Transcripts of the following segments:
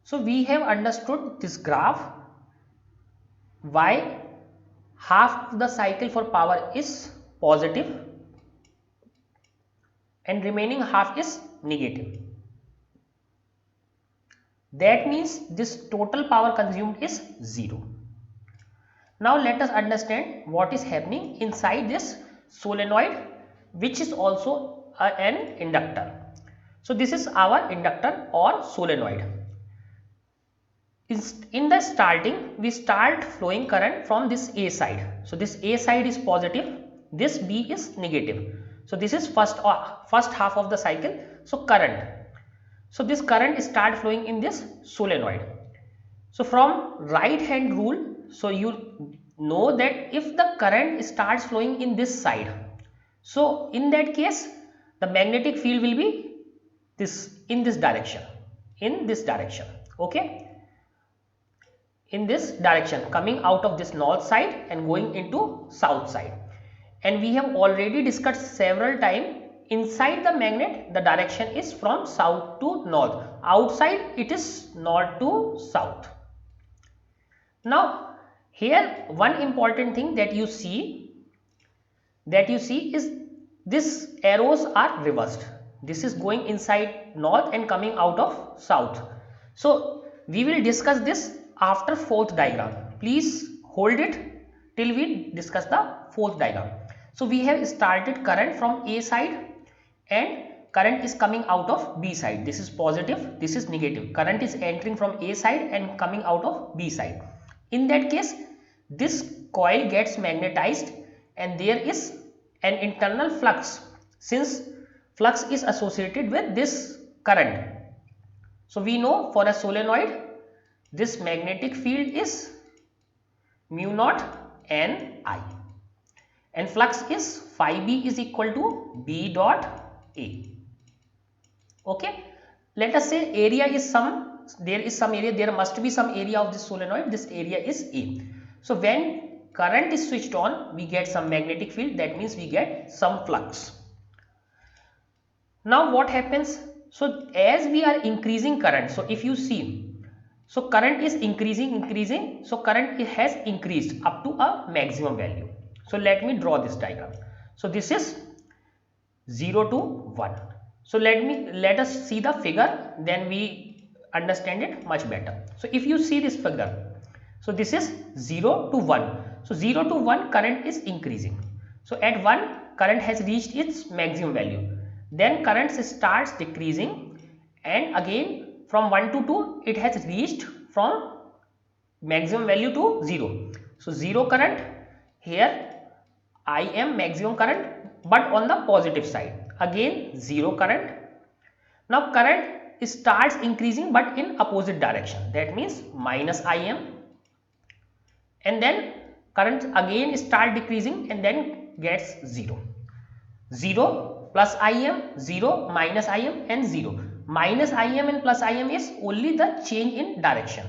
So we have understood this graph, why half the cycle for power is positive and remaining half is negative. That means this total power consumed is 0. Now let us understand what is happening inside this solenoid, which is also an inductor. So this is our inductor or solenoid. In the starting, we start flowing current from this A side. So this A side is positive, this B is negative. So this is first half of the cycle. So current. So this current start flowing in this solenoid. So from right hand rule, so you know that if the current starts flowing in this side, so in that case the magnetic field will be this in this direction, okay, in this direction, coming out of this north side and going into south side. And we have already discussed several times, inside the magnet the direction is from south to north, outside it is north to south. Now here one important thing that you see is this arrows are reversed. This is going inside north and coming out of south. So we will discuss this after fourth diagram. Please hold it till we discuss the fourth diagram. So we have started current from A side and current is coming out of B side. This is positive, this is negative. Current is entering from A side and coming out of B side. In that case, this coil gets magnetized and there is an internal flux, since flux is associated with this current. So we know for a solenoid this magnetic field is mu naught n I and flux is phi b is equal to B dot A. Okay, let us say area is there must be some area of this solenoid. This area is A. So when current is switched on, we get some magnetic field, that means we get some flux. Now what happens? So as we are increasing current, so if you see, so current is increasing, so current has increased up to a maximum value. So let me draw this diagram. So this is 0 to 1. So let us see the figure, then we understand it much better. So if you see this figure, so this is 0 to 1. So 0 to 1 current is increasing. So at 1 current has reached its maximum value. Then current starts decreasing and again from 1 to 2 it has reached from maximum value to 0. So 0 current, here I am maximum current but on the positive side, again 0 current. Now current starts increasing but in opposite direction, that means minus Im, and then current again start decreasing and then gets 0. 0 plus Im, 0 minus Im and 0. Minus Im and plus Im is only the change in direction.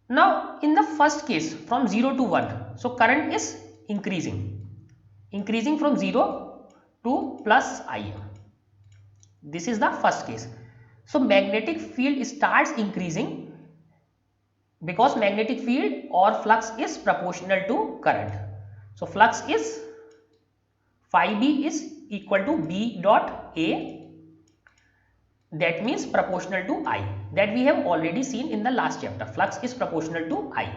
Now in the first case from 0 to 1, so current is increasing from 0 to plus Im. This is the first case. So magnetic field starts increasing because magnetic field or flux is proportional to current. So flux is phi b is equal to B dot A, that means proportional to I, that we have already seen in the last chapter. Flux is proportional to I.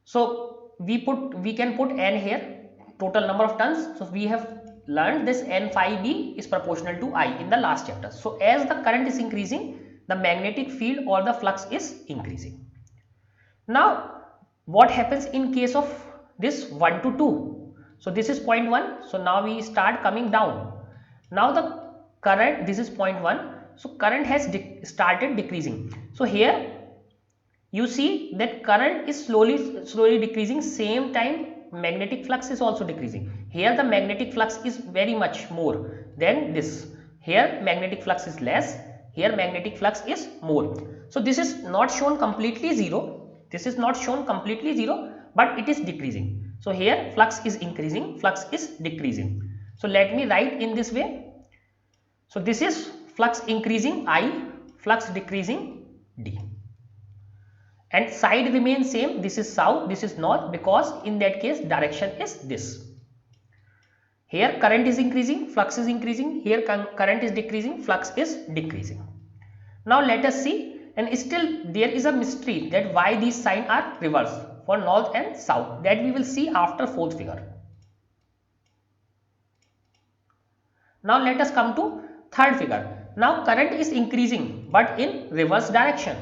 So we can put n here, total number of turns. So we have learned this n phi b is proportional to I in the last chapter. So as the current is increasing, the magnetic field or the flux is increasing. Now what happens in case of this 1 to 2? So this is 0.1. So now we start coming down. Now the current, this is 0.1. So current has started decreasing. So here you see that current is slowly decreasing, same time magnetic flux is also decreasing. Here the magnetic flux is very much more than this. Here magnetic flux is less, here magnetic flux is more. So this is not shown completely 0, but it is decreasing. So here flux is increasing, flux is decreasing. So let me write in this way. So this is flux increasing I, flux decreasing D. And side remains same, this is south, this is north, because in that case direction is this. Here current is increasing, flux is increasing, here current is decreasing, flux is decreasing. Now let us see, and still there is a mystery that why these signs are reversed for north and south, that we will see after fourth figure. Now let us come to third figure. Now current is increasing but in reverse direction.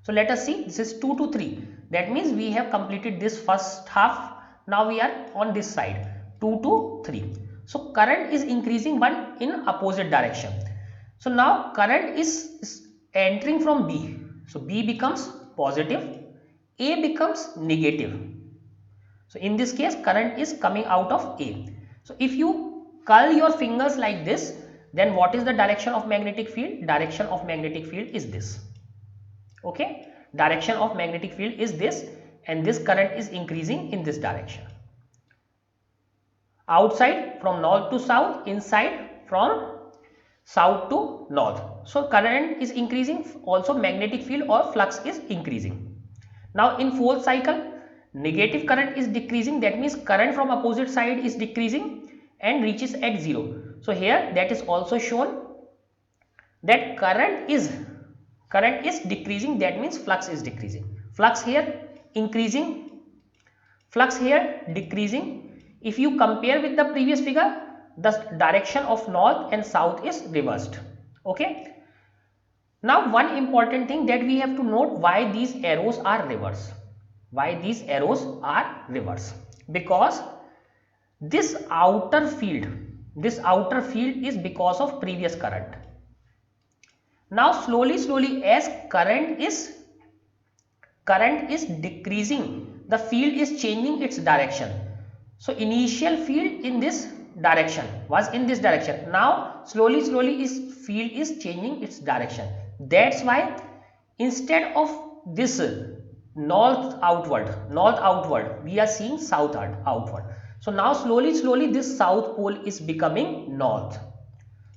So let us see, this is 2 to 3, that means we have completed this first half. Now we are on this side, 2 to 3. So current is increasing but in opposite direction. So now current is entering from B. So B becomes positive, A becomes negative. So in this case current is coming out of A. So if you curl your fingers like this, then what is the direction of magnetic field? Direction of magnetic field is this. Okay, direction of magnetic field is this, and this current is increasing in this direction. Outside from north to south, inside from south to north. So current is increasing, also magnetic field or flux is increasing. Now in fourth cycle, negative current is decreasing, that means current from opposite side is decreasing and reaches at 0. So here that is also shown that current is decreasing, that means flux is decreasing. Flux here increasing, flux here decreasing. If you compare with the previous figure, the direction of north and south is reversed. Okay. Now one important thing that we have to note, why these arrows are reversed. Why these arrows are reversed? Because this outer field is because of previous current. Now slowly as current is decreasing, the field is changing its direction. So initial field in this direction was in this direction. Now slowly field is changing its direction. That's why instead of this north outward, we are seeing south outward. So now slowly this south pole is becoming north.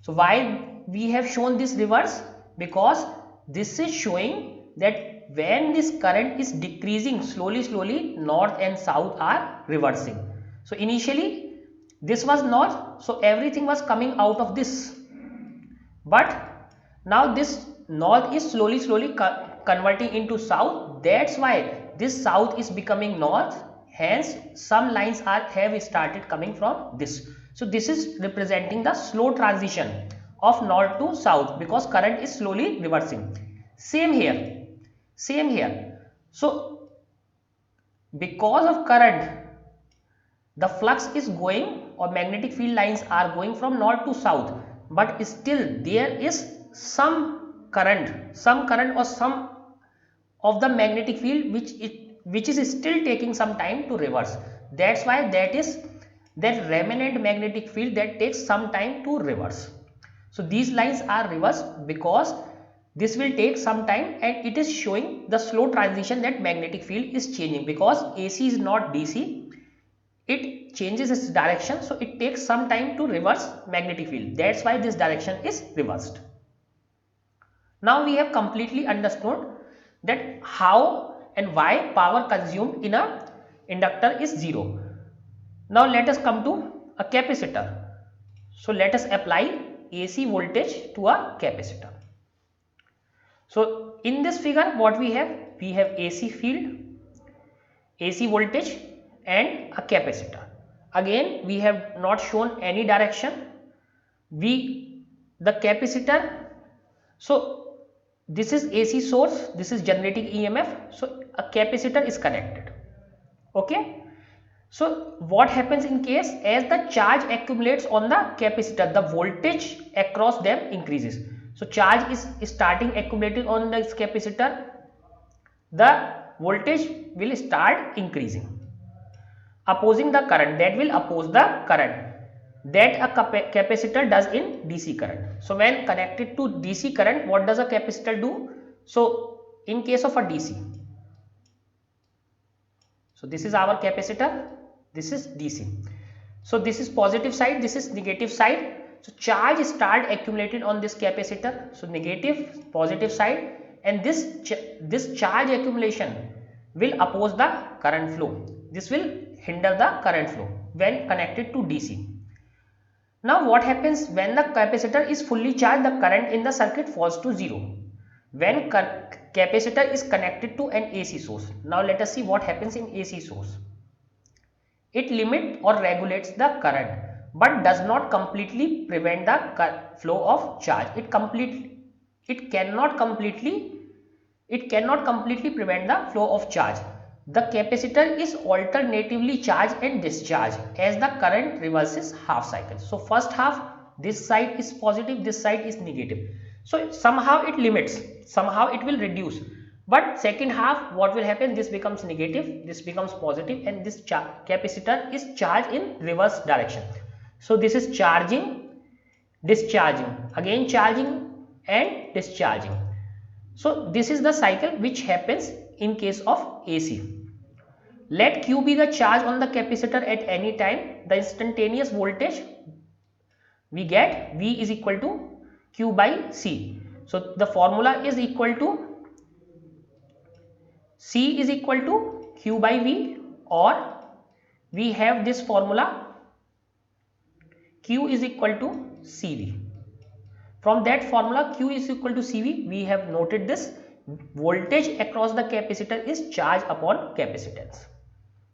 So why we have shown this reverse? Because this is showing that when this current is decreasing, slowly north and south are reversing. So initially this was north, so everything was coming out of this, but now this north is slowly converting into south. That's why this south is becoming north, hence some lines have started coming from this. So this is representing the slow transition of north to south, because current is slowly reversing. Same here. So because of current, the flux is going, or magnetic field lines are going from north to south, but still there is some current or some of the magnetic field which is still taking some time to reverse. That's why that remnant magnetic field that takes some time to reverse. So these lines are reversed because this will take some time, and it is showing the slow transition that magnetic field is changing, because AC is not DC. It changes its direction, so it takes some time to reverse magnetic field. That's why this direction is reversed. Now we have completely understood that how and why power consumed in a inductor is 0. Now let us come to a capacitor. So let us apply AC voltage to a capacitor. So in this figure what we have AC field, AC voltage and a capacitor. Again we have not shown any direction. The capacitor, so this is AC source, this is generating EMF, so a capacitor is connected. Okay. So what happens in case, as the charge accumulates on the capacitor, the voltage across them increases. So charge is starting accumulating on this capacitor, the voltage will start increasing, opposing the current, that will oppose the current that a capacitor does in DC current. So when connected to DC current, what does a capacitor do? So in case of a DC, so this is our capacitor, this is DC. So this is positive side, this is negative side. So charge start accumulated on this capacitor, so negative, positive side, and this charge accumulation will oppose the current flow. This will hinder the current flow when connected to DC. Now what happens when the capacitor is fully charged? The current in the circuit falls to 0 when capacitor is connected to an AC source. Now let us see what happens in AC source. It limits or regulates the current but does not completely prevent the flow of charge. It cannot completely prevent the flow of charge. The capacitor is alternatively charged and discharged as the current reverses half cycle. So first half, this side is positive, this side is negative. So somehow it limits, somehow it will reduce. But second half, what will happen? This becomes negative, this becomes positive, and this capacitor is charged in reverse direction. So this is charging, discharging, again charging and discharging. So this is the cycle which happens in case of AC. Let Q be the charge on the capacitor at any time. The instantaneous voltage we get V is equal to Q by C. So the formula is equal to C is equal to Q by V, or we have this formula Q is equal to CV. From that formula Q is equal to CV, we have noted this voltage across the capacitor is charge upon capacitance.